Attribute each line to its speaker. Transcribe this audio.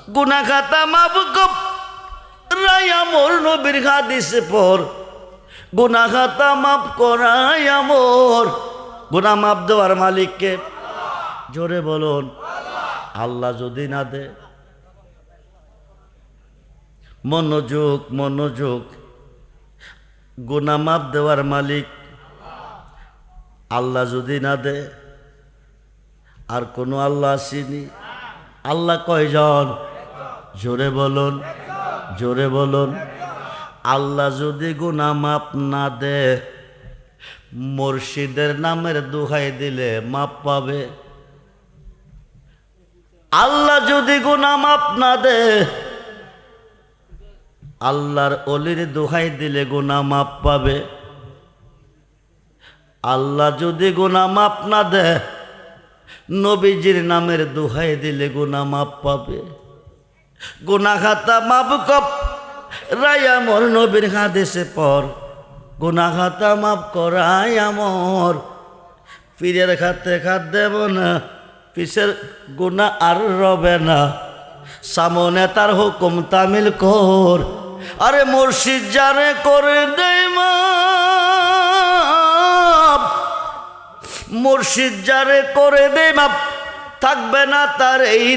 Speaker 1: গুনাহ খাতা মাফ করাই আমর নবীর হাদিসে পর গুনাহ খাতা মাফ করাই আমর গুনাহ মাফ দেওয়ার মালিককে জোরে বলুন আল্লাহ যদি না দে মনোযোগ মনোযোগ গুনাহ মাফ দেওয়ার মালিক আল্লাহ যদি না দে আর কোনো আল্লাহ আসেনি আল্লাহ কয়জন জোরে বলুন জোরে বলুন আল্লাহ যদি গুনাহ মাফ না দে মুর্শিদের নামের দোহাই দিলে মাপ পাবে আল্লাহ যদি গুনাহ মাফ না দে আল্লাহর অলির দোহাই দিলে গুনাহ মাফ পাবে আল্লাহ যদি গুনাহ মাফ না দে নবীজির নামের দোহাই দিলে গুনাহ মাফ পাবে গুনাহ খাতা মাফ করাই আমর নবীর হাদিসে পর গুনাহ খাতা মাফ করাই আমর পীরের খাতে খাত দেব না পিসের গুনাহ আর রবে না সামনে তার হুকুম তামিল কর আরে মুর্শিদ জানে করে দেয় মাপ মুর্শিদ জারে করে দেয় মাপ থাকবে না তার এই